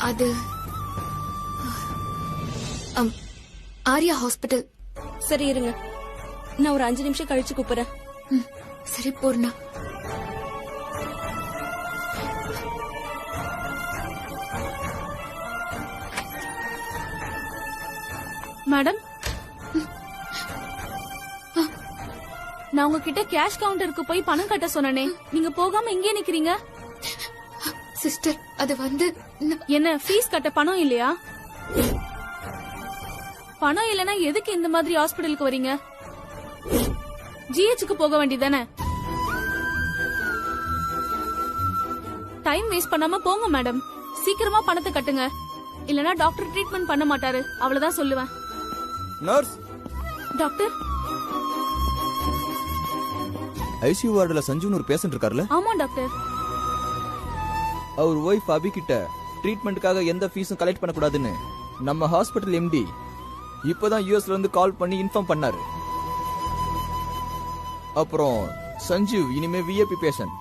அது ஆர்யா ஹாஸ்பிட்டல். சரி இருங்க, நான் ஒரு 5 நிமிஷம் கழிச்சு கூப்பிடுறேன். சரி பூர்ணா. மேடம், நான் உங்ககிட்ட கேஷ் கவுண்டருக்கு போய் பணம் கட்ட சொன்னனே, நீங்க போகாம இங்கே நிக்கிறீங்க. சிஸ்டர், அது வந்து என்ன ஃபீஸ் கட்ட பணம் இல்லையா? பணம் இல்லனா எதுக்கு இந்த மாதிரி ஹாஸ்பிடலுக்கு வரீங்க? ஜிஹெச்சுக்கு போக வேண்டியதானே. டைம் வேஸ்ட் பண்ணாம போங்க மேடம். சீக்கிரமா பணத்தை கட்டுங்க, இல்லனா டாக்டர் ட்ரீட்மெண்ட் பண்ண மாட்டாரு, அவ்வளவுதான் சொல்லுவேன். நர்ஸ். டாக்டர். ஐசியூ வார்டுல சஞ்சுன்னு ஒரு பேஷண்ட் இருக்கார்ல? ஆமா டாக்டர். அவர் ஒய்ஃப் அபி கிட்ட ட்ரீட்மெண்ட்டுக்காக எந்த ஃபீஸும் கலெக்ட் பண்ண கூடாதுன்னு நம்ம ஹாஸ்பிடல் எம்டி இப்பதான் யூஎஸ்ல இருந்து கால் பண்ணி இன்ஃபார்ம் பண்ணாரு. அப்புறம் சஞ்சீவ் இனிமே விஐபி பேஷண்ட்,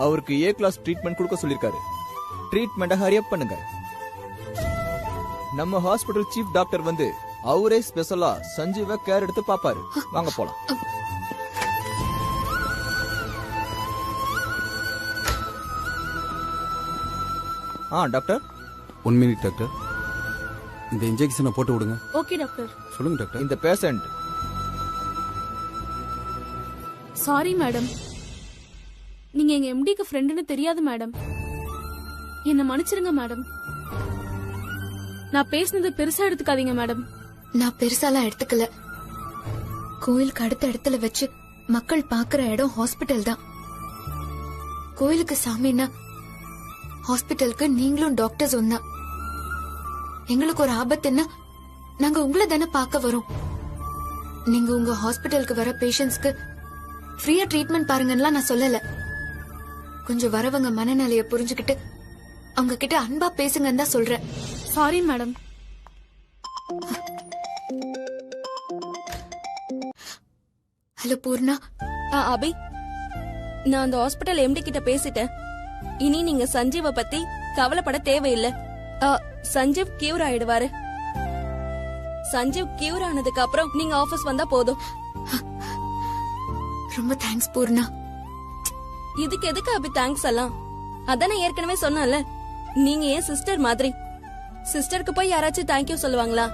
அவருக்கு ஏ கிளாஸ் ட்ரீட்மெண்ட் கொடுக்க சொல்லிருக்காரு. ட்ரீட்மெண்ட்டை ஹரியப் பண்ணுங்க. நம்ம ஹாஸ்பிடல் சீஃப் டாக்டர் வந்து அவரே ஸ்பெஷலா சஞ்சீவ கேர் எடுத்து பாப்பாரு. வாங்க போலாம். டாக்டர். 1 மினிட் டாக்டர், இந்த இன்ஜெக்ஷனை போட்டு விடுங்க. Okay doctor. சொல்லுங்க டாக்டர். இந்த பேஷண்ட். சாரி மேடம், நீங்க எங்க எம்டிக்கு ஃப்ரெண்டுன்னு தெரியாது மேடம். என்ன மன்னிச்சிருங்க மேடம். நான் பேசினது பெருசா எடுத்துக்காதீங்க மேடம். நான் பெருசாலாம் எடுத்துக்கல. கோயிலுக்கு அடுத்த இடத்துல வச்சு மக்கள் பாக்குற இடம் ஹாஸ்பிட்டல் தான். கோயிலுக்கு சாமின்னா ஹாஸ்பிட்டலுக்கு நீங்களும் டாக்டர்ஸ் ஒன்னா. எங்களுக்கு ஒரு ஆபத்துன்னா நாங்க உங்களை தானே பார்க்க வரோம். நீங்க உங்க ஹாஸ்பிட்டலுக்கு வர பேஷண்ட்ஸ்க்கு ஃப்ரீயா ட்ரீட்மெண்ட் பாருங்கன்னா நான் சொல்லல. கொஞ்சம் வரவங்க மனநிலைய புரிஞ்சுக்கிட்டு அவங்க கிட்ட அன்பா பேசுங்கன்னு தான் சொல்றேன். Sorry madam. ஹலோ பூர்ணா. அபி, நான் அந்த ஹாஸ்பிட்டல் எம்டி கிட்ட பேசிட்டேன். இனி நீங்க சஞ்சீவ பத்தி கவலைப்பட தேவையில்லை. சஞ்சீவ் கியூர் ஆயிடுவாரு. சஞ்சீவ் கியூர் ஆனதுக்கு அப்புறம் நீங்க ஆபீஸ் வந்தா போதும். ரொம்ப தேங்க்ஸ் பூர்ணா. இதுக்கு எதுக்கு அபி தேங்க்ஸ் எல்லாம்? அதானே ஏற்கனவே சொன்னல, நீங்க ஏன் சிஸ்டர் மாதிரி. சிஸ்டருக்கு போய் யாராச்சும் தேங்க்யூ சொல்லுவாங்களா?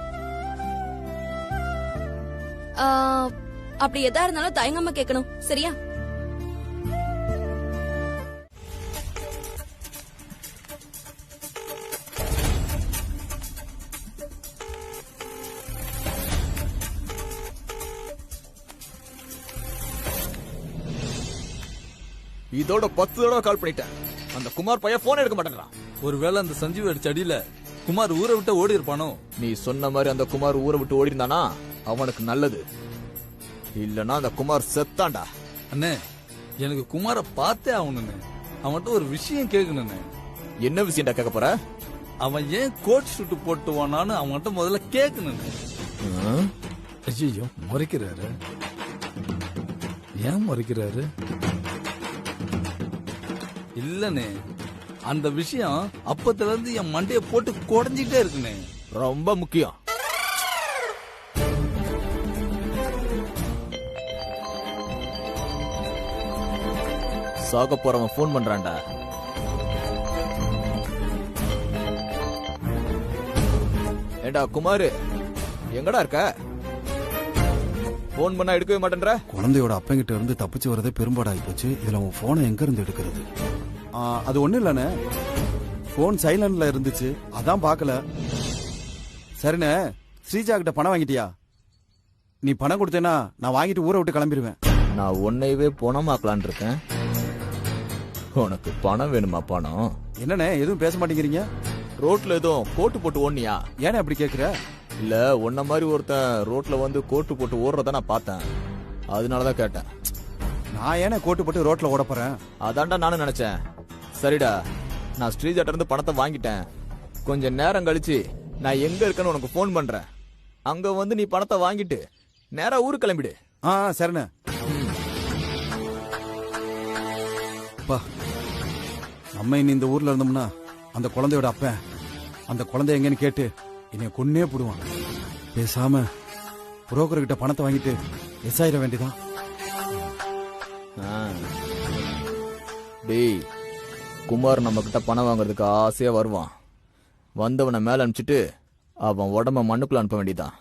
அப்படி எதா இருந்தாலும் தயங்காம கேட்கணும், சரியா? இதோட 10 தடவை கால் பண்ணிட்டேன். அந்த குமார் பையன் போன் எடுக்க மாட்டேங்கிறான். ஒருவேளை அந்த சஞ்சீவ் அடிச்ச அடியில குமார் ஊரை விட்டு ஓடி இருப்பானோ? நீ சொன்ன மாதிரி அந்த குமார் ஊரை விட்டு ஓடி இருந்தானா அவனுக்கு நல்லது. இல்லனா அந்த குமார் செத்தாண்டா. அண்ணே, எனக்கு குமார பார்த்தே ஆகணும்னு. அவன்கிட்ட ஒரு விஷயம் கேட்கணும்னு. என்ன விஷயம்டா கேட்க போற? அவன் ஏன் கோட் ஷூட் போட்டு வானான்னு அவன்கிட்ட முதல்ல கேட்கணும்னு. ஐயோ, முறைக்கிறாரு. ஏன் முறைக்கிறாரு? இல்லனே, அந்த விஷயம் அப்பத்துல இருந்து என் மண்டைய போட்டு குடஞ்சிட்டே இருக்குனே. ரொம்ப முக்கியம். சாக போறவன் போன் பண்றான்டா. ஏண்டா குமாரு, எங்கடா இருக்க? போன் பண்ணா எடுக்கவே மாட்டேன்ற. குழந்தையோட அப்பங்கிட்ட இருந்து தப்பிச்சு வரதே பெரும்பாடாகி போச்சு. இதுல உன் போனை எங்க இருந்து எடுக்கிறது? அது ஒண்ணு இல்லண்ணே, போன் சைலண்ட்ல இருந்துச்சு, அதான் பாக்கல. சரிண்ணே, ஸ்ரீஜா கிட்ட பணம் வாங்கிட்டியா? நீ பணம் கொடுத்தேன்னா நான் வாங்கிட்டு ஊரை விட்டு கிளம்பிடுவேன். நான் உன்னையவே பணமாக்கலான் இருக்கேன். உனக்கு பணம் வேணுமா? பணம் என்னண்ணே எதுவும் பேச மாட்டேங்கிறீங்க? ரோட்ல எதுவும் கோட்டு போட்டு ஓடனியா? ஏன்னா அப்படி கேக்குற? இல்ல, உன்ன மாதிரி ஒருத்தன் ரோட்ல வந்து கோட்டு போட்டு ஓடுறத நான் பார்த்தேன், அதனாலதான் கேட்டேன். நான் ஏன்னா கோட்டு போட்டு ரோட்ல ஓட போறேன்? அதான்டா நானும் நினைச்சேன். சரிடா, நான் ஸ்ரீஜாட்ட இருந்து பணத்தை வாங்கிட்டேன். கொஞ்சம் நேரம் கழிச்சு நான் எங்க இருக்கேன்னு உனக்கு போன் பண்றேன். அங்க வந்து நீ பணத்தை வாங்கிட்டு நேரா ஊருக்கு கிளம்பிடு. சரிண்ணே. நம்ம இனி இந்த ஊர்ல இருந்தோம்னா அந்த குழந்தையோட அப்பன் அந்த குழந்தை எங்கன்னு கேட்டு என்னை கொன்னே போடுவான். பேசாம புரோக்கர் கிட்ட பணத்தை வாங்கிட்டு எஸ் ஆயிட வேண்டியதான். டேய், குமார் நம்ம கிட்ட பணம் வாங்குறதுக்கு ஆசையா வருவான். வந்தவனை மேல அனுப்பிச்சிட்டு அவன் உடம்ப மண்ணுக்குள்ள அனுப்ப வேண்டியதான்.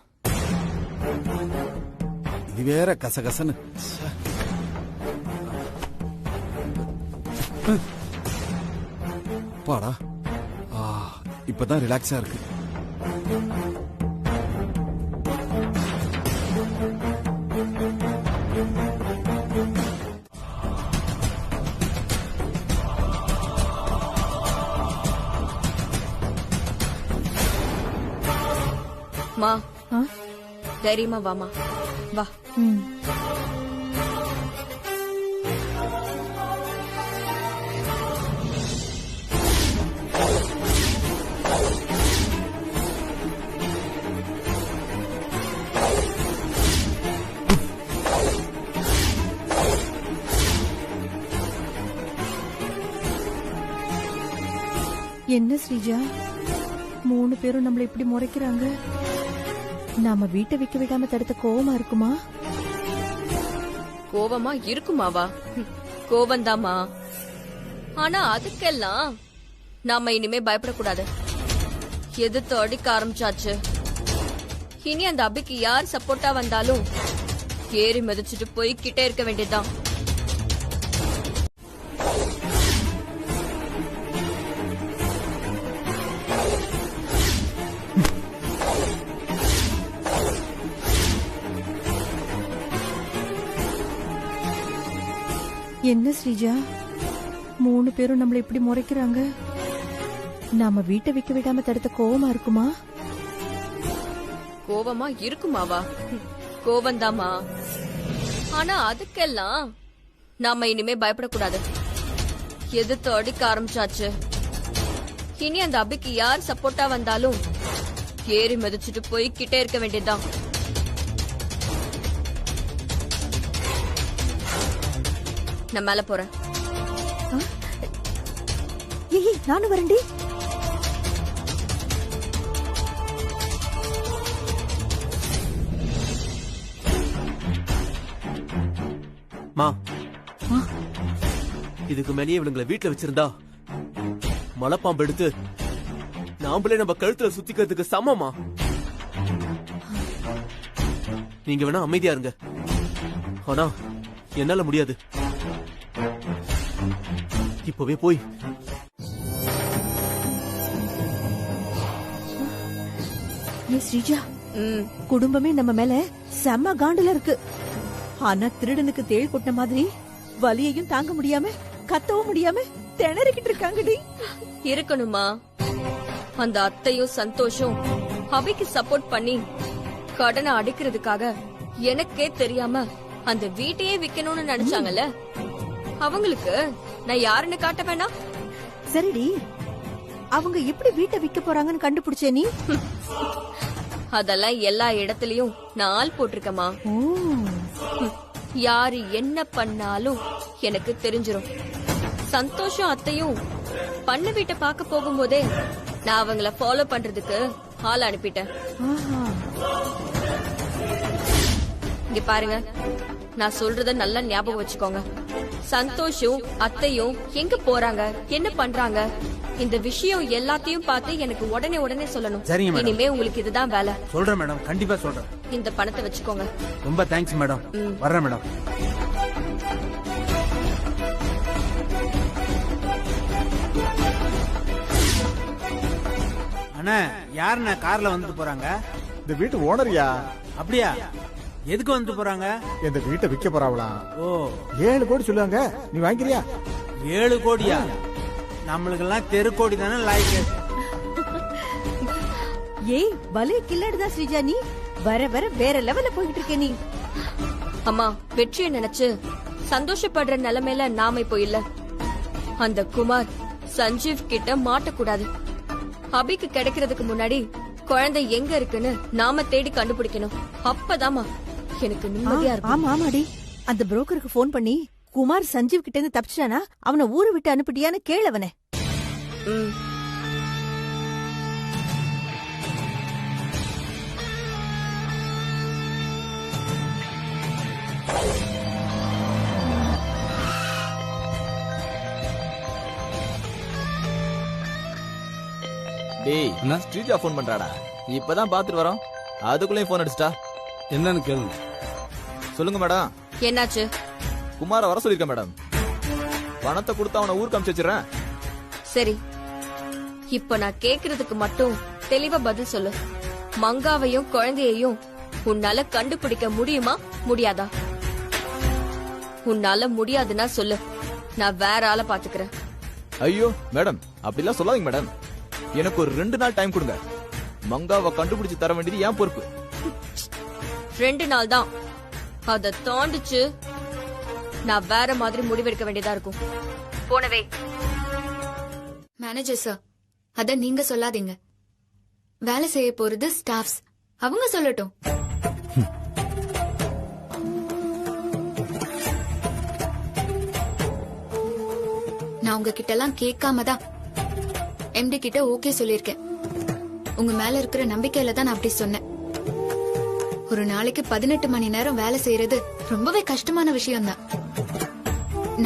இது வேற கசகசன்னு. பாடா, இப்பதான் ரிலாக்ஸா இருக்கு. மா தைரியமா வாமா, வா. என்ன ஸ்ரீஜா, 3 பேரும் நம்மள இப்படி முறைக்கிறாங்க. நாம வீட்டை விக்க விடாம தடுத்த கோவமா இருக்குமா? கோவமா இருக்குமாவா? கோவந்தாமா. ஆனா அதுக்கெல்லாம் நாம இனிமே பயப்படக்கூடாது. எதிர்த்து அடிக்க ஆரம்பிச்சாச்சு. இனி அந்த அபிக்கு யார் சப்போர்ட்டா வந்தாலும் ஏறி மிதிச்சுட்டு போய்கிட்டே இருக்க வேண்டியதுதான். என்ன ஸ்ரீஜா, 3 பேரும் நம்மள இப்படி முறைக்கிறாங்க. நாம வீட்டை விக்க விடாம தடுத்த கோவமா இருக்குமா? கோவமா இருக்குமாவா? கோவந்தாமா. ஆனா அதுக்கெல்லாம் நாம இனிமே பயப்படக்கூடாது. எதிர்த்து அடிக்க ஆரம்பிச்சாச்சு. இனி அந்த அபிக்கு யார் சப்போர்ட்டா வந்தாலும் ஏறி மிதிச்சுட்டு போய்கிட்டே இருக்க வேண்டியதுதான். நான் மேல போறேன். ஏய், நானும் வரேன்டி. மா, இதுக்கு மேலேயே இவனுங்களை வீட்டுல வச்சிருந்தா மலைப்பாம்பு எடுத்து நாமளே நம்ம கழுத்துல சுத்திக்கிறதுக்கு சமமா. நீங்க வேணா அமைதியா இருங்க, ஆனா என்னால முடியாது. இப்பவே போய் ஸ்ரீஜா, குடும்பமே நம்ம மேல செம்ம காண்டுல இருக்கு. ஆனா திருடனுக்கு தேள் கொட்ட மாதிரி வலியையும் தாங்க முடியாம கத்தவும் முடியாம திணறிக்கிட்டு இருக்காங்கடி. இருக்கணுமா? அந்த அத்தையும் சந்தோஷம் அபிக்கு சப்போர்ட் பண்ணி கடனை அடிக்கிறதுக்காக எனக்கே தெரியாம அந்த வீட்டையே விக்கணும்னு நினைச்சாங்கல்ல. அவங்களுக்கு நான் யாருன்னு காட்ட வேணாம்? சரிடி, அவங்க எப்படி வீட்டை விக்க போறாங்கன்னு கண்டுபிடிச்சே நீ? அதெல்லாம் எல்லா இடத்துலயும் நான் ஆள் போட்டிருக்கமா. யாரு என்ன பண்ணாலும் எனக்கு தெரிஞ்சிரும். சந்தோஷம் அத்தையும் பண்ண வீட்டை பார்க்க போகும்போதே நான் அவங்கள ஃபாலோ பண்றதுக்கு ஆள் அனுப்பிட்டேன். இங்க பாருங்க, நான் சொல்றத நல்லா ஞாபகம் வச்சுக்கோங்க. சந்தோஷம் அத்தையும் எங்க போறாங்க, என்ன பண்றாங்க, இந்த விஷயம் எல்லாத்தையும் பார்த்து எனக்கு உடனே சொல்லணும். சரிங்க மேடம். இனிமே உங்களுக்கு இதுதான் வேலை. சொல்றேன் மேடம், கண்டிப்பா சொல்றேன். இந்த பணத்தை வச்சுக்கோங்க. ரொம்ப தேங்க்ஸ் மேடம். வர்றேன் மேடம். அண்ணா, யாருண்ணா கார்ல வந்துட்டு போறாங்க? இந்த வீட்டு ஓனர்யா. அப்படியா? எதுக்கு வந்துட்டு போறாங்க? இந்த வீட்டை விற்க போறாவலாம். ஓ, 7 கோடி சொல்லுவாங்க, நீ வாங்கிக்கிறியா? 7 கோடியா? நம்மளுக்கெல்லாம் தெரு கோடி தானே லாய்க்கு. ஏய், வலைய கில்லாடுதான் ஸ்ரீஜா, நீ வர வர வேற லெவல்ல போயிட்டு இருக்க நீ. அம்மா, வெற்றியை நினைச்சு சந்தோஷப்படுற நிலைமையில நாம இப்போ இல்ல. அந்த குமார் சஞ்சீவ் கிட்ட மாட்டக்கூடாது. அபிக்கு கிடைக்கிறதுக்கு முன்னாடி குழந்தை எங்க இருக்குன்னு நாம தேடி கண்டுபிடிக்கணும். அப்பதாமா எனக்கு நிம்மதியா இருக்கும். ஆமா ஆமாடி, அந்த புரோக்கருக்கு போன் பண்ணி குமார் சஞ்சீவ் கிட்ட இருந்து தப்பிச்சானா அவனை ஊரை விட்டு அனுப்பிட்டியான்னு கேளவனே. டேய் என்ன? ஸ்ரீஜா ஃபோன் பண்றாடா. இப்பதான் பாத்துட்டு வரோம். அதுக்குள்ளேயும் ஃபோன் அடிச்சிட்டா. என்னன்னு கேளுங்க. சொல்லுங்க மேடம். என்னாச்சு? குமார வர சொல்லிருக்கேன் மேடம். பணத்தை கொடுத்து அவனை ஊருக்கு அனுப்பிச்சு வச்சிடறேன். சரி, இப்ப நான் கேக்குறதுக்கு மட்டும் தெளிவா பதில் சொல்லு. மங்காவையும் குழந்தையையும் உன்னால கண்டுபிடிக்க முடியுமா முடியாதா? உன்னால முடியாதுன்னா சொல்லு, நான் வேற ஆளை பாத்துக்கிறேன். ஐயோ மேடம், அப்படிலாம் சொல்லாதீங்க மேடம். எனக்கு ஒரு 2 நாள் டைம் கொடுங்க. மங்காவை கண்டுபிடிச்சு தர வேண்டியது என் பொறுப்பு. 2 நாள் தான். அத தாண்டிச்சு நான் வேற மாதிரி முடிவெடுக்க வேண்டியதா இருக்கும். போனவே. மேனேஜர் சார், அத நீங்க சொல்லாதீங்க. வேலை செய்ய போறது ஸ்டாஃப்ஸ், அவங்க சொல்லட்டும். நான் உங்ககிட்ட எல்லாம் கேட்காம தான் எம்டி கிட்ட ஓகே சொல்லிருக்கேன். உங்க மேல இருக்கிற நம்பிக்கையில தான் நான் அப்படி சொன்னேன். ஒரு நாளைக்கு 18 மணி நேரம் வேலை செய்யறது ரொம்பவே கஷ்டமான விஷயம் தான்.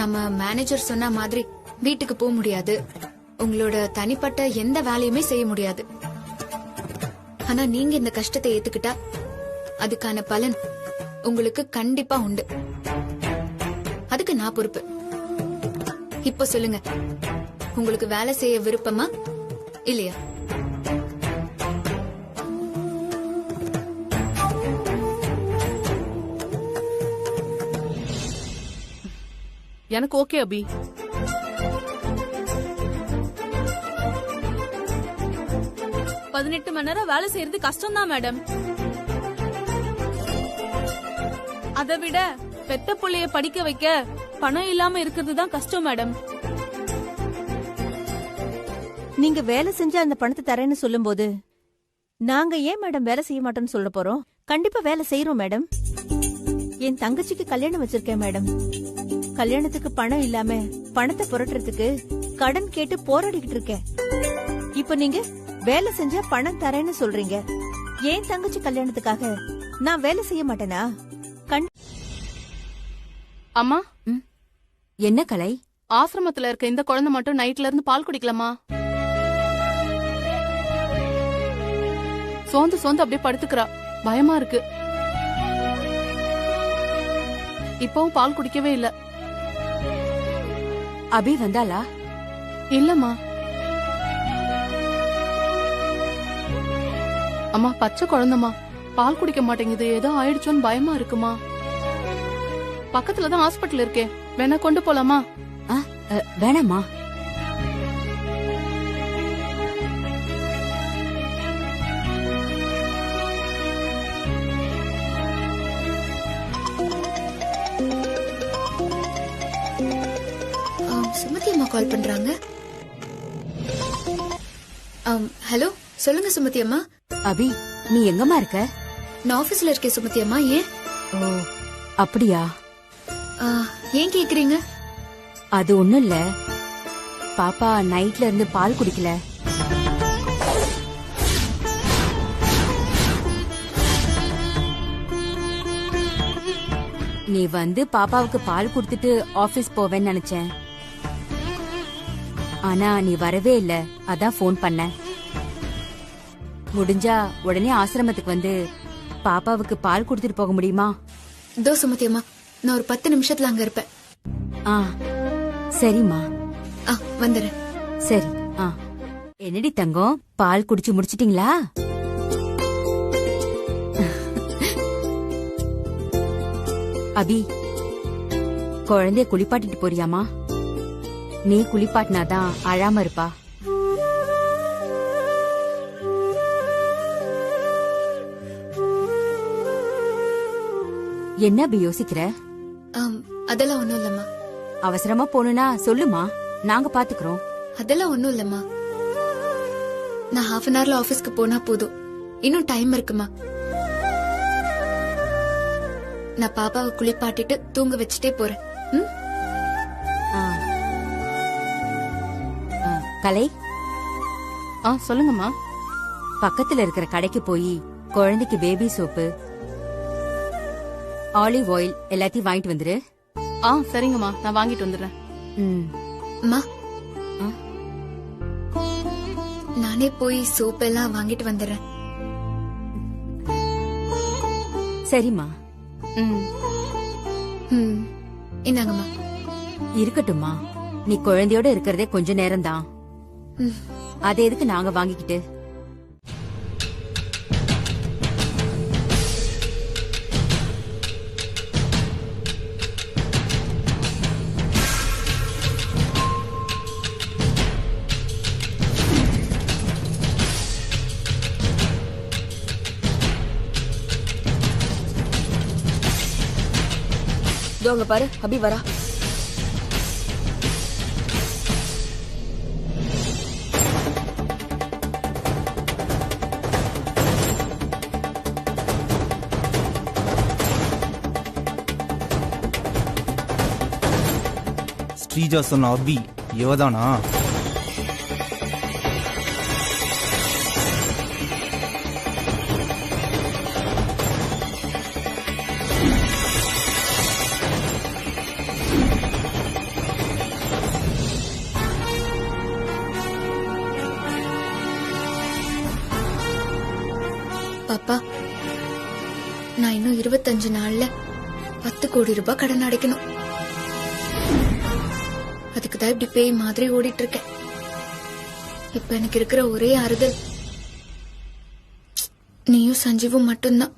நம்ம மேனேஜர் சொன்ன மாதிரி வீட்டுக்கு போக முடியாது, உங்களோட தனிப்பட்ட எந்த வேலையுமே செய்ய முடியாது. ஆனா நீங்க இந்த கஷ்டத்தை ஏத்துக்கிட்டா அதுக்கான பலன் உங்களுக்கு கண்டிப்பா உண்டு. அதுக்கு நான் பொறுப்பு. இப்ப சொல்லுங்க, உங்களுக்கு வேலை செய்ய விருப்பமா இல்லையா? எனக்கு ஓகே அபி. பதினெட்டு மணி நேரம் வேலை செய்யறது கஷ்டம் தான் மேடம். அதை விட பெத்த புள்ளைய படிக்க வைக்க பணம் இல்லாம இருக்கிறது தான் கஷ்டம் மேடம். நீங்க வேலை செஞ்சு அந்த பணத்தை தரேன்னு சொல்லும்போது நாங்க ஏன் மேடம் வேலை செய்ய மாட்டோம்னு சொல்ல போறோம்? கண்டிப்பா வேலை செய்யறோம் மேடம். என் தங்கச்சிக்கு கல்யாணம் வச்சிருக்கேன் மேடம். கல்யாணத்துக்கு பணம் இல்லாம பணத்தை புரட்டுறதுக்கு கடன் கேட்டு போராடிக்கிட்டு இருக்கேன். இப்ப நீங்க வேலை செஞ்சா பணம் தரேன்னு சொல்றீங்க. ஏன் தங்கச்சி கல்யாணத்துக்காக நான் வேலை செய்ய மாட்டேனா? அம்மா, என்ன கலை? ஆசிரமத்துல இருக்க இந்த குழந்தை மட்டும் நைட்ல இருந்து பால் குடிக்கலாமா? சோந்து சோந்து அப்படியே படுத்துக்கிறா, பயமா இருக்கு. இப்பவும் பால் குடிக்கவே இல்ல. அபி வந்தாளா? இல்லம்மா. அம்மா, பச்சை குழந்தைமா, பால் குடிக்க மாட்டேங்குது, ஏதோ ஆயிடுச்சோன்னு பயமா இருக்குமா. பக்கத்துலதான் ஹாஸ்பிட்டல் இருக்கே, வேணா கொண்டு போலாமா? வேணாமா. சுமதி அம்மா கால் பண்றாங்க. ஹலோ, சொல்லுங்க சுமதி அம்மா. அபி, நீ எங்கம்மா இருக்க? நான் ஆபீஸ்ல இருக்கேன் சுமதி அம்மா. ஏன்? ஓ, அப்படியா? ஏன் கேக்குறீங்க? அது ஒண்ணும் இல்ல, பாப்பா நைட்ல இருந்து பால் குடிக்கல. நீ வந்து பாப்பாவுக்கு பால் குடுத்துட்டு ஆபீஸ் போவேன்னு நினைச்சேன். ஆனா நீ வரவே இல்ல, அதான் போன் பண்ண. முடிஞ்சா உடனே ஆசிரமத்துக்கு வந்து பாப்பாவுக்கு பால் குடுத்துட்டு போக முடியுமா? இதோ சுமதி அம்மா, நான் ஒரு 10 நிமிஷத்துல அங்க இருப்பேன். சரிம்மா. வந்துடுறேன். சரி. என்னடி தங்கம், பால் குடிச்சு முடிச்சிட்டீங்களா? அபி, குழந்தைய குளிப்பாட்டிட்டு போறியாமா? நீ குளிப்பாட்டினாதான் அழாம இருப்பா. என்ன அபி யோசிக்கிற? அதெல்லாம் ஒண்ணும் இல்லம்மா. அவசரமா போகணும்னா சொல்லுமா, நாங்க பாத்துக்கிறோம். அதெல்லாம் ஒண்ணும் இல்லம்மா. நான் ஹாஃப் அன் ஹவர்ல ஆபீஸ்க்கு போனா போதும். இன்னும் டைம் இருக்குமா. நான் பாப்பாவை குளிப்பாட்டிட்டு தூங்க வச்சுட்டே போறேன். கலை, சொல்லுங்கம்மா. பக்கத்துல இருக்கிற கடைக்கு போய் குழந்தைக்கு பேபி சோப்பு, ஆலிவ் ஆயில் எல்லாத்தையும் வாங்கிட்டு வந்துரு. சரிங்கம்மா, நான் வாங்கிட்டு வந்துடுறேன். நானே போய் சோப் எல்லாம் வாங்கிட்டு வந்துடுறேன். சரிம்மா. இந்தாங்கம்மா. இருக்கட்டும்மா, நீ குழந்தையோட இருக்கிறதே கொஞ்ச நேரம்தான். அதை எதுக்கு நாங்க வாங்கிக்கிட்டு? அங்க பாரு, அபி வரா. ஸ்ரீஜா சொன்ன அபி இவதானா? பாப்பா, நான் இன்னும் 25 நாள்ல 10 கோடி ரூபாய் கடன் அடைக்கணும். அதுக்கு தான் இப்படி பேய் மாதிரி ஓடிட்டு இருக்கேன். இப்ப எனக்கு இருக்கிற ஒரே ஆறுதல் நீயும் சஞ்சீவும் மட்டும்தான்.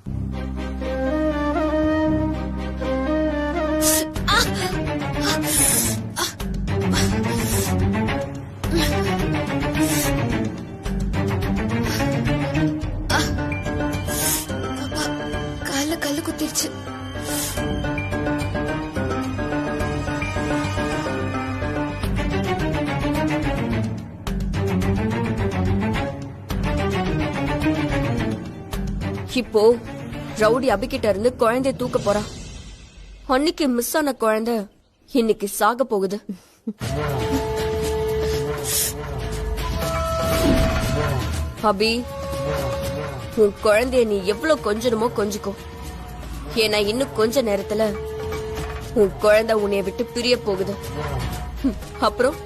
கல்லு குத்திருச்சு. இப்போ ரவுடி அபிகிட்ட இருந்து குழந்தைய தூக்க போறா. அன்னைக்கு மிஸ் ஆன குழந்தை இன்னைக்கு சாக போகுது. அபி, உன் குழந்தைய நீ எவ்வளவு கொஞ்சணுமோ கொஞ்சிக்கோ. ஏன்னா இன்னும் கொஞ்ச நேரத்துல உன் குழந்தை உன்னைய விட்டு பிரிய போகுது. அப்புறம்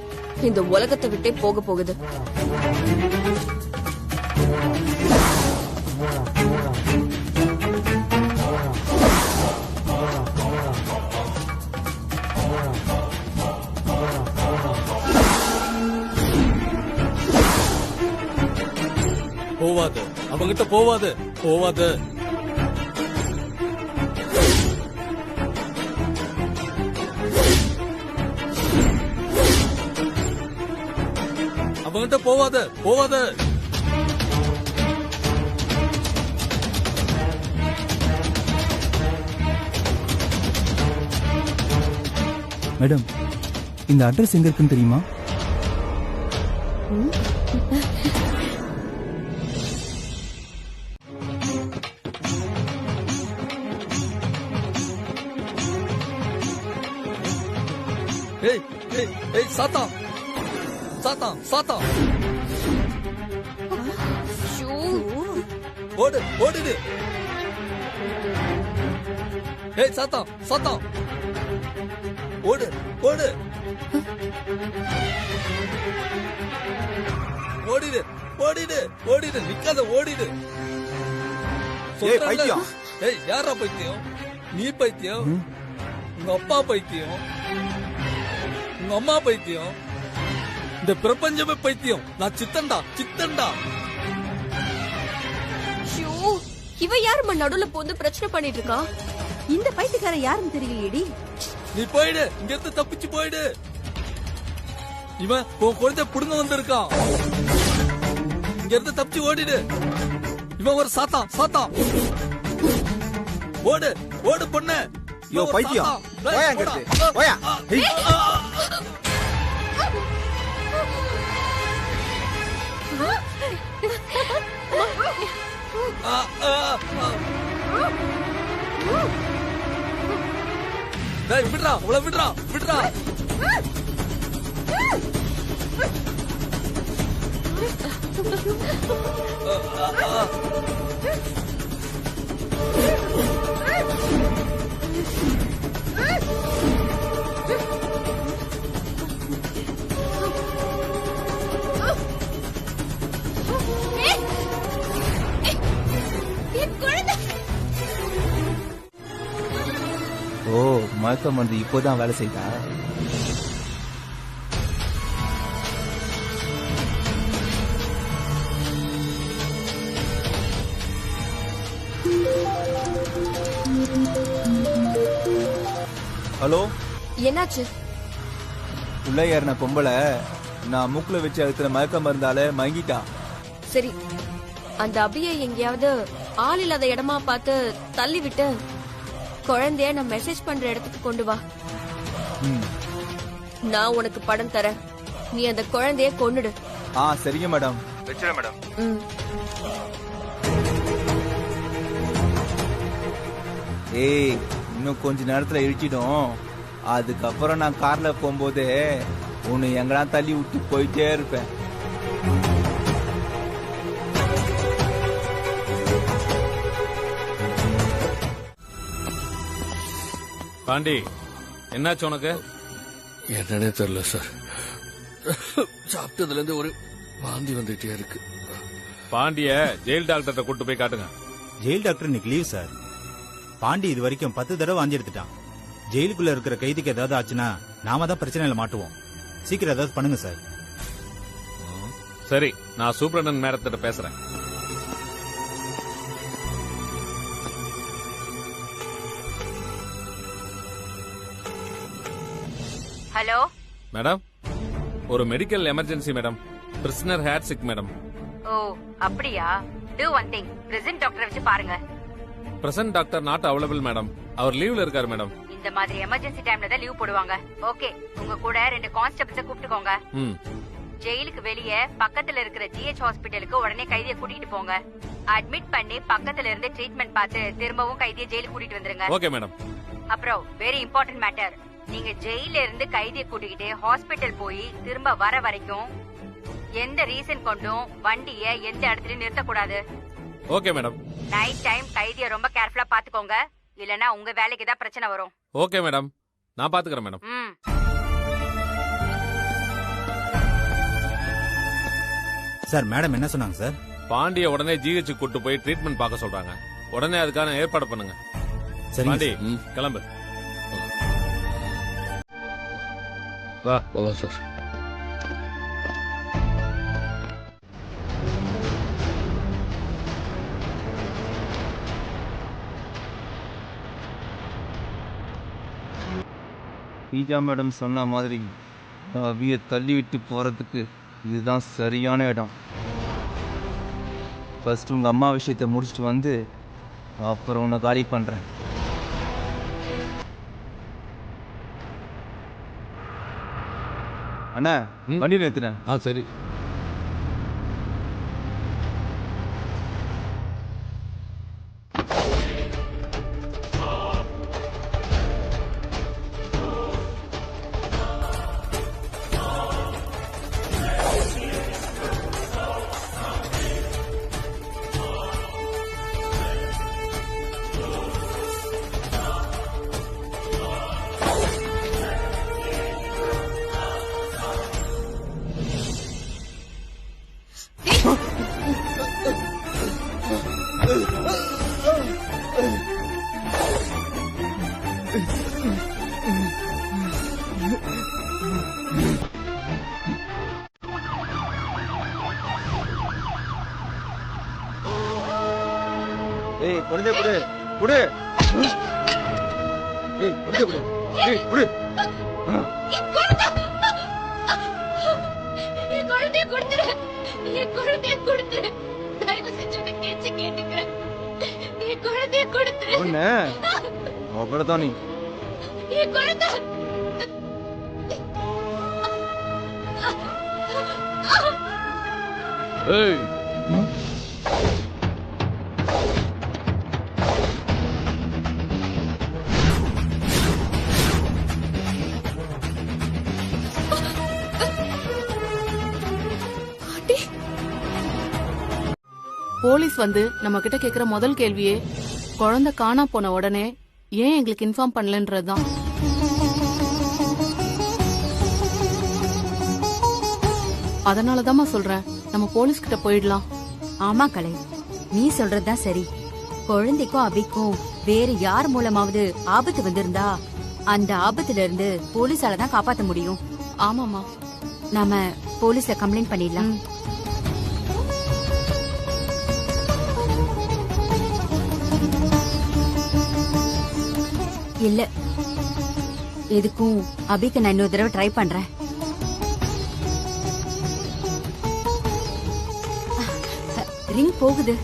இந்த உலகத்தை விட்டே போக போகுது. போவாது, அவங்கிட்ட போவாது, போவாது. அவங்கிட்ட போவாது, போவாது. மேடம், இந்த அட்ரஸ் எங்க இருக்குன்னு தெரியுமா? ஏய் ஏய் ஏய், சாத்தான் சாத்தான் சாத்தான். ஓடு ஓடுது. ஏய் சாத்தான் சாத்தான், ஓடு ஓடு. ஓடிடு ஓடிடு ஓடிடு, நிக்காத ஓடிடு. ஏய் பைத்தியம். ஏய் யாரா பைத்தியம்? நீ பைத்தியம், உங்க அப்பா பைத்தியம், உங்க அம்மா பைத்தியம், இந்த பிரபஞ்சமே பைத்தியம். நான் சித்தண்டா சித்தண்டா. இவ யாருமா நடுவுல போந்து பிரச்சனை பண்ணிட்டு இருக்கா? இந்த பைத்தியக்காரன் யாருன்னு தெரியலையேடி. நீ போயிடு, இங்க இருந்து தப்பிச்சு போயிடு. இவன் உன் குழந்தை புடுங்க வந்திருக்கான். இங்க இருந்து தப்பிச்சு ஓடிடு. இவன் ஒரு சாத்தான் சாத்தான். ஓடு ஓடு பொண்ணு. யோ பைத்தியம், போயா அங்க இருந்து, போயா. டேய் விடுறா, உள்ள விடுறா விடுறா. மயக்க மருந்து இப்போதான் வேலை செய்தா? ஹலோ, என்னாச்சு? உள்ள ஏறின பொம்பளை நான் மூக்குல வச்சு அழுத்துற மயக்க மருந்தால மயங்கிட்டா. சரி, அந்த அபியை எங்கேயாவது ஆள் இல்லாத இடமா பார்த்து தள்ளி விட்டு குழந்தைய நான் மெசேஜ் பண்ற இடத்துக்கு கொண்டு வா. நான் உனக்கு படம் தரேன், நீ அந்த குழந்தைய கொன்னுடு. சரிங்க மேடம். வச்சுறேன் மேடம். ஏய், இன்னும் கொஞ்ச நேரத்துல இழுச்சிடும். அதுக்கப்புறம் நான் கார்ல போகும்போது உன்னை எங்கடா தள்ளி விட்டு போயிட்டே இருப்பேன். பாண்டி, என்னாச்சு உனக்கு? என்னன்னே தெரியல சார். சாப்பிட்டதுல இருந்து ஒரு வாந்தி வந்துட்டே இருக்கு. பாண்டிய ஜெயில் டாக்டர்கிட்ட கூட்டு போய் காட்டுங்க. ஜெயில் டாக்டர் இன்னைக்கு லீவ் சார். பாண்டி இது வரைக்கும் 10 தடவை வாந்தி எடுத்துட்டான். ஜெயிலுக்குள்ள இருக்கிற கைதிக்கு ஏதாவது ஆச்சுன்னா நாம தான் பிரச்சனையில மாட்டுவோம். சீக்கிரம் ஏதாவது பண்ணுங்க சார். சரி, நான் சூப்பரண்டன் மேடத்திட்ட பேசுறேன். ஹலோ மேடம், ஒரு medical emergency madam. Prisoner had sick madam. ஓ அப்படியா? Do one thing, present doctor வச்சு பாருங்க. Present doctor not available madam. அவர் லீவ்ல இருக்காரு மேடம். இந்த மாதிரி எமர்ஜென்சி டைம்ல தான் லீவ் போடுவாங்க. ஓகே, உங்க கூட 2 கான்ஸ்டபிள்ஸ் கூப்பிட்டுக்கோங்க. ஜெயிலுக்கு வெளியே பக்கத்துல இருக்கிற ஜிஹெச் ஹாஸ்பிடலுக்கு உடனே கைதியை கூட்டிட்டு போங்க. அட்மிட் பண்ணி பக்கத்துல இருந்து ட்ரீட்மெண்ட் பார்த்து திரும்பவும் கைதியை ஜெயிலுக்கு கூட்டிட்டு வந்துருங்க. Okay madam. அப்புறம் வெரி இம்பார்ட்டன்ட் மேட்டர், நீங்க ஜெயில இருந்து கைதியை கூட்டிக்கிட்டு ஹாஸ்பிடல் போய் திரும்ப வர வரைக்கும் எந்த ரீசன் கொண்டும் வண்டிய எந்த இடத்துலயும் நிறுத்தக்கூடாது. Okay madam. நைட் டைம் கைதியை ரொம்ப கேர்ஃபுல்லா பாத்துக்கோங்க, இல்லனா உங்க வேலைக்கு தான் பிரச்சனை வரும். ஓகே மேடம், நான் பாத்துக்கிறேன் மேடம். சார், மேடம் என்ன சொன்னாங்க சார்? பாண்டிய உடனே ஜிஹெச் கூட்டு போய் ட்ரீட்மெண்ட் பார்க்க சொல்றாங்க. உடனே அதுக்கான ஏற்பாடு பண்ணுங்க. பாண்டி, கிளம்பு. வா சார். பீஜா மேடம் சொன்ன மாதிரி அவிய தள்ளி விட்டு போறதுக்கு இதுதான் சரியான இடம். ஃபர்ஸ்ட் உங்க அம்மா விஷயத்தை முடிச்சுட்டு வந்து அப்புறம் உன்னை காலி பண்றேன். அண்ணா, வண்டி நிறுத்தினேன். சரி. ஏய், குழந்தை குடு குடு. ஏய், குழந்தை குடு. ஏய், குடு. என் குழந்தைய கொடுத்துரு. என் குழந்தைய கொடுத்துரு. தயவு செஞ்சு கேச்சு கேட்டுக்கிறேன். என் குழந்தைய கொடுத்துரு. ஒண்ணு அவ்வளவுதான். நீ என் குழந்தை. ஏய், போலீஸ் வந்து நம்ம கிட்ட கேக்குற முதல் கேள்வியே குழந்தை காணா போன உடனே ஏன் எங்களுக்கு இன்ஃபார்ம் பண்ணலன்றதுதான். அதனாலதாம்மா சொல்றேன், நம்ம போலீஸ் கிட்ட போயிடலாம். ஆமா கலை, நீ சொல்றதுதான் சரி. குழந்தைக்கும் அபிக்கும் வேற யார் மூலமாவது ஆபத்து வந்திருந்தா அந்த ஆபத்துல இருந்து போலீஸால தான் காப்பாத்த முடியும். ஆமாமா. நாம போலீஸ்ல கம்ப்ளைண்ட் பண்ணிடலாம். இல்ல, எதுக்கும் அபிக்கு நான் இன்னொரு தடவை ட்ரை பண்றேன். ரிங் போகுது.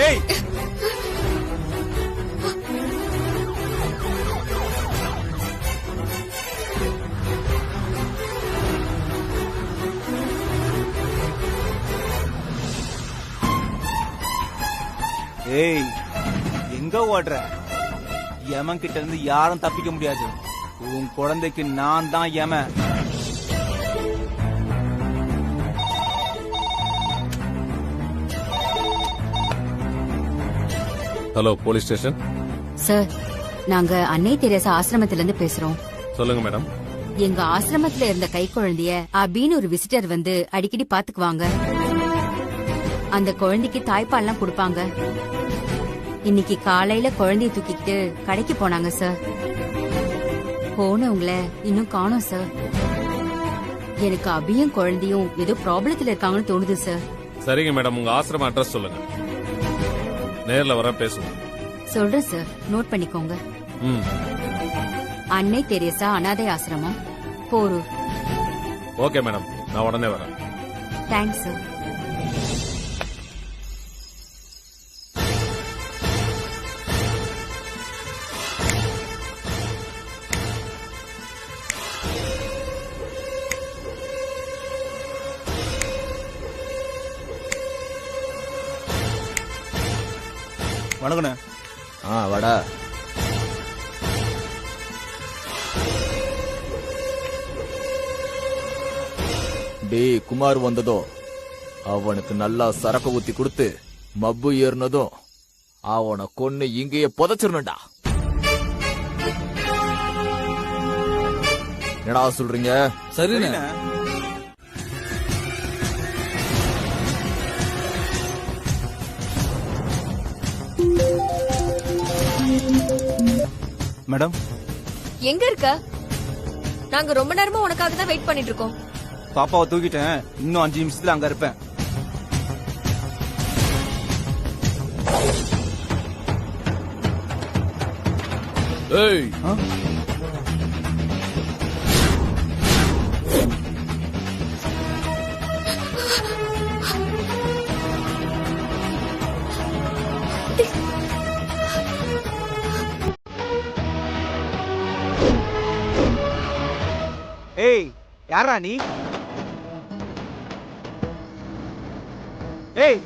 ஏய், ஏய், எங்க ஓடுற? யமன் கிட்ட இருந்து யாரும் தப்பிக்க முடியாது. உன் குழந்தைக்கு நான் தான் Yaman. Hello, police station. Sir, நாங்க அன்னை தெரேசா ஆசிரமத்துல இருந்து பேசுறோம். சொல்லுங்க மேடம். எங்க ஆசிரமத்துல இருந்த கை குழந்தைய அபின்னு ஒரு விசிட்டர் வந்து அடிக்கடி பாத்துக்குவாங்க. அந்த குழந்தைக்கு தாய்ப்பால்லாம் கொடுப்பாங்க. இன்னைக்கு காலையில குழந்தைய தூக்கிட்டு கடைக்கு போனாங்க சார். போனவங்கள இன்னும் காணோம் சார். எனக்கு அபியும் குழந்தையும் ஏதோ ப்ராப்ளத்துல இருக்காங்கன்னு தோணுது சார். சரிங்க மேடம், உங்க ஆசிரம அட்ரஸ் சொல்லுங்க. நேர்ல வர பேசுவோம். சொல்றேன் சார், நோட் பண்ணிக்கோங்க. அன்னை தெரேசா அனாதை ஆசிரமம், போரூர். ஓகே மேடம், நான் உடனே வரேன். Thanks sir. வணக்கண்ணே. வாடா. டேய், குமார் வந்ததோ அவனுக்கு நல்லா சரக்கு ஊத்தி கொடுத்து மப்பு ஏறினதும் அவனை கொன்னு இங்கேயே புதைச்சிடணும்டா. என்னடா சொல்றீங்க? சரிண்ணே. மேடம், எங்க இருக்க? நாங்க ரொம்ப நேரமா உனக்காக தான் வெயிட் பண்ணிட்டு இருக்கோம். பாப்பாவை தூக்கிட்டேன். இன்னும் 5 நிமிஷத்துல அங்க இருப்பேன். ஏய், ஏய், யாரா நீ? ஏய்,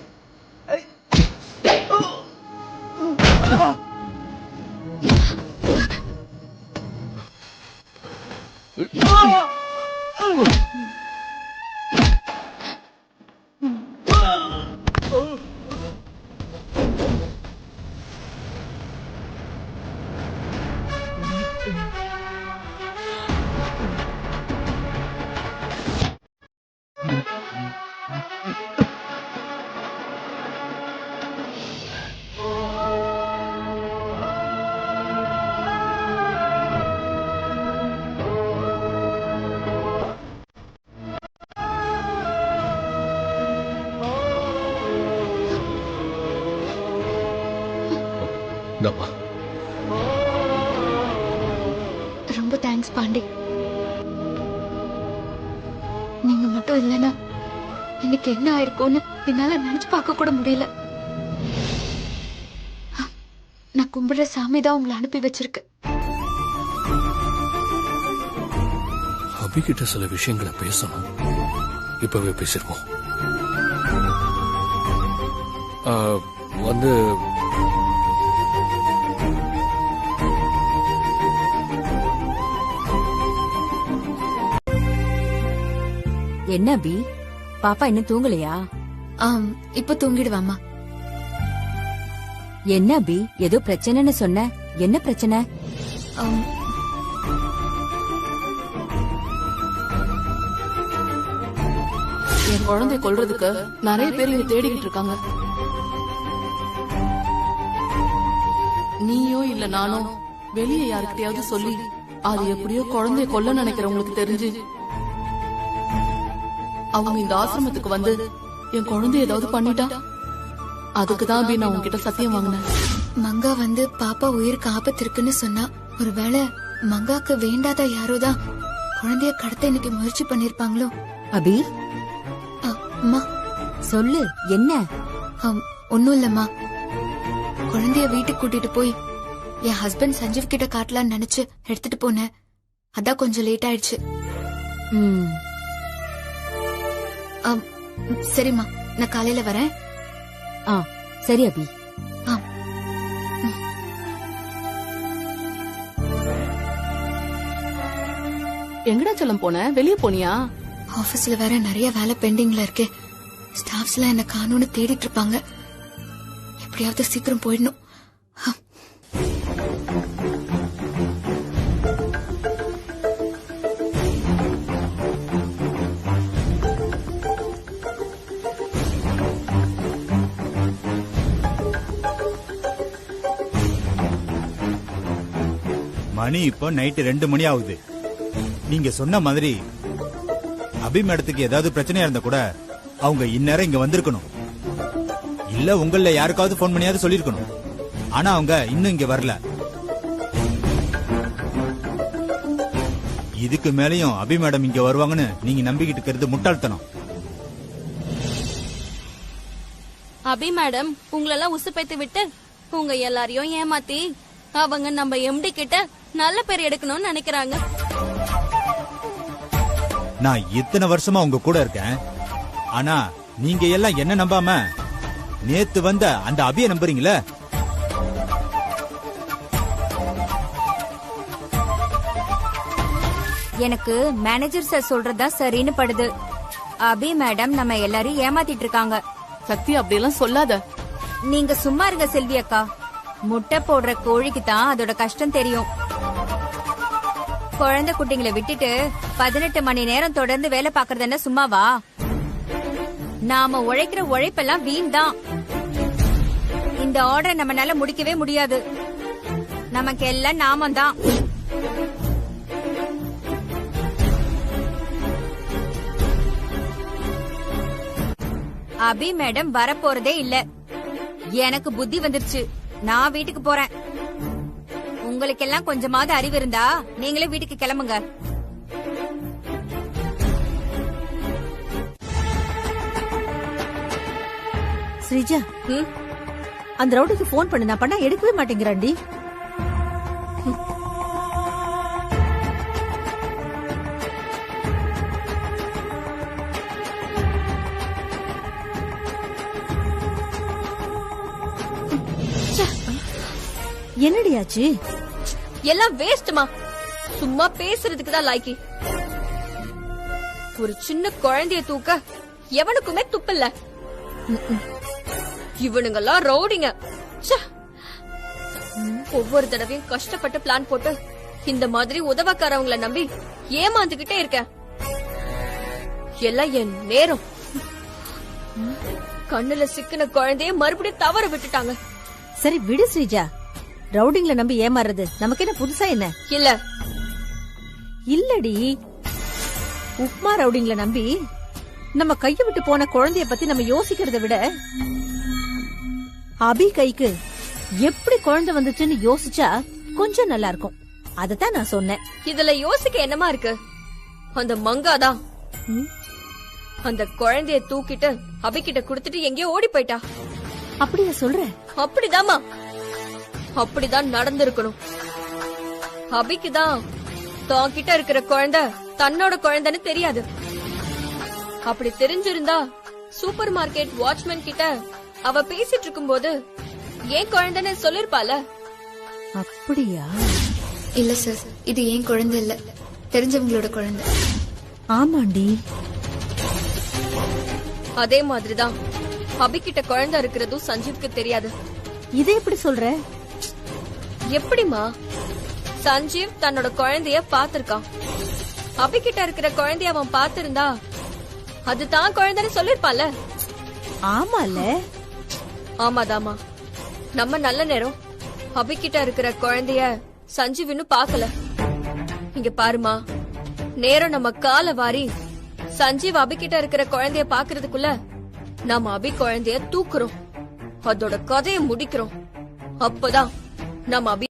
ரொம்ப தேங்க்ஸ் பாண்டி. நீங்க மட்டும் இல்லைன்னா இன்னைக்கு என்ன ஆயிருக்கும்னு என்னால நினைச்சு பார்க்க கூட முடியல. நான் கும்பிடுற சாமி தான் உங்களை அனுப்பி வச்சிருக்கு. அபிகிட்ட சில விஷயங்களை பேசணும். இப்பவே பேசிருவோம். வந்து என்ன அபி, பாப்பா இன்னும் தூங்கலையா? இப்ப தூங்கிடுவாமா. என்ன அபி, ஏதோ பிரச்சனைன்னு சொன்ன, என்ன பிரச்சனை? என் குழந்தை கொல்றதுக்கு நிறைய பேர் இங்க தேடிக்கிட்டு இருக்காங்க. நீயோ இல்ல நானோ வெளியே யாருக்கிட்டையாவது சொல்லி அது எப்படியோ குழந்தைய கொல்ல நினைக்கிறவங்களுக்கு தெரிஞ்சு அவங்க இந்த ஆசிரமத்துக்கு வந்து என் குழந்தைய ஏதாவது பண்ணிட்டா அதுக்குதான் அபி நான் உங்ககிட்ட சத்தியம் வாங்கினேன். மங்கா வந்து பாப்பா உயிருக்கு ஆபத்து இருக்குன்னு சொன்னா, ஒருவேளை மங்காக்கு வேண்டாத யாரோதான் குழந்தைய கடத்த இன்னைக்கு முயற்சி பண்ணிருப்பாங்களோ? அபி அம்மா சொல்லு, என்ன? ஒன்னும் இல்லம்மா, குழந்தைய வீட்டுக்கு கூட்டிட்டு போய் என் ஹஸ்பண்ட் சஞ்சீவ் கிட்ட காட்டலான்னு நினைச்சு எடுத்துட்டு போனேன். அதான் கொஞ்சம் லேட் ஆயிடுச்சு. சரிம்மா, நான் காலையில வரேன். சரி அபி. எங்கடா செல்லம் போன? வெளியே போனியா? ஆபீஸ்ல வேற நிறைய வேலை பெண்டிங்ல இருக்கு. ஸ்டாஃப்ஸ் எல்லாம் என்ன காணும்னு தேடிட்டு இருப்பாங்க. எப்படியாவது சீக்கிரம் போயிடணும். மணி இப்போ நைட்டு 2 மணி ஆகுது. நீங்க சொன்ன மாதிரி அபி மேடத்துக்கு ஏதாவது பிரச்சனையா இருந்தா கூட அவங்க இந்நேரம் இங்க வந்திருக்கணும். இல்ல உங்கள யாருக்காவது போன் பண்ணியாவது சொல்லிருக்கணும். ஆனா அவங்க இன்னும் இங்க வரல. இதுக்கு மேலயும் அபி மேடம் இங்க வருவாங்கன்னு நீங்க நம்பிக்கிட்டு இருக்கிறது முட்டாள்தனம். அபி மேடம் உங்களெல்லாம் உசுப்பேத்து விட்டு உங்க எல்லாரையும் ஏமாத்தி அவங்க நம்ம எம்டி கிட்ட நல்ல பேர் எடுக்கணும்னு நினைக்கிறாங்க. நான் இத்தனை வருஷமா உங்க கூட இருக்கேன். ஆனா நீங்க எல்லாம் என்ன நம்பாம நேத்து வந்த அந்த அபிய நம்புறீங்களே. எனக்கு மேனேஜர் சார் சொல்றதா சரின்னு படுது. அபி மேடம் நம்ம எல்லாரையும் ஏமாத்திட்டு இருக்காங்க. சக்தி அப்படியெல்லாம் சொல்லாத. நீங்க சும்மா இருங்க செல்வி அக்கா. முட்டை போடுற கோழிக்கு தான் அதோட கஷ்டம் தெரியும். குழந்தை குட்டிங்களை விட்டுட்டு 18 மணி நேரம் தொடர்ந்து வேலை பாக்குறது என்ன சும்மாவா? நாம உழைக்கிற உழைப்பெல்லாம் வீண் தான். இந்த ஆர்டரை நம்மனால முடிக்கவே முடியாது. நமக்கு எல்லாம் நாமந்தான். அபி மேடம் வரப்போறதே இல்ல. எனக்கு புத்தி வந்துருச்சு. நான் வீட்டுக்கு போறேன். உங்களுக்கெல்லாம் கொஞ்சமாவது அறிவு இருந்தா நீங்களே வீட்டுக்கு கிளம்புங்க. ஸ்ரீஜா, அந்த ரவுடிக்கு போன் பண்ணு. நான் பண்ணா எடுக்கவே மாட்டேங்கிறாண்டி. என்னடியாச்சு? எல்லாம் வேஸ்ட்மா. சும்மா பேசுறதுக்கு தான் லாய்க்கி. ஒரு சின்ன குழந்தைய தூக்க எவனுக்குமே துப்பில்ல. இவனுங்கெல்லாம் ரவுடிங்க. ஒவ்வொரு தடவையும் கஷ்டப்பட்டு பிளான் போட்டு இந்த மாதிரி உதவக்காரவங்களை நம்பி ஏமாந்துகிட்டே இருக்க. எல்லாம் என் நேரம். கண்ணுல சிக்கின குழந்தைய மறுபடியும் தவற விட்டுட்டாங்க. சரி விடு ஸ்ரீஜா. ரவுடிங்ல நம்பி ஏமாறுறது நமக்கு என்ன புதுசா? என்ன இல்ல இல்லடி, உப்மா ரவுடிங்ல நம்பி நம்ம கைய விட்டு போன குழந்தைய பத்தி நம்ம யோசிக்கிறத விட அபி கைக்கு எப்படி குழந்தை வந்துச்சுன்னு யோசிச்சா கொஞ்சம் நல்லா இருக்கும். அதத்தான் நான் சொன்னேன். இதுல யோசிக்க என்னமா இருக்கு? அந்த மங்காதான் அந்த குழந்தைய தூக்கிட்டு அபிகிட்ட குடுத்துட்டு எங்கேயோ ஓடி போயிட்டா. அப்படியா சொல்ற? அப்படிதாமா, அப்படிதான் நடந்திருக்கணும். அபிக்குதான் தான் கிட்ட இருக்கிற குழந்தை தன்னோட குழந்தைன்னு தெரியாது. அப்படி தெரிஞ்சிருந்தா சூப்பர் மார்க்கெட் வாட்ச்மேன் கிட்ட அவ பேசிட்டு இருக்கும்போது ஏன் குழந்தைன்னு சொல்லிருப்பால. அப்படியா? இல்ல சார், இது ஏன் குழந்தை இல்ல, தெரிஞ்சவங்களோட குழந்தை. ஆமாண்டி, அதே மாதிரிதான் அபிகிட்ட குழந்தை இருக்கிறதும் சஞ்சீவ்க்கு தெரியாது. இதை எப்படி சொல்ற? எப்படிமா? சஞ்சீவ் தன்னோட குழந்தைய பாத்திருக்கான். அபிகிட்ட இருக்கிற குழந்தைய அவன் பாத்திருந்தா அது தான் குழந்தைன்னு சொல்லிருப்பான்ல. ஆமால. ஆமாதாமா. நம்ம நல்ல நேரம் அபிகிட்ட இருக்கிற குழந்தைய சஞ்சீவ் இன்னும் பாக்கல. இங்க பாருமா, நேரம் நம்ம கால வாரி சஞ்சீவ் அபிகிட்ட இருக்கிற குழந்தைய பாக்குறதுக்குள்ள நாம அபி குழந்தைய தூக்குறோம், அதோட கதையை முடிக்கிறோம். அப்பதான் நம்ம அபி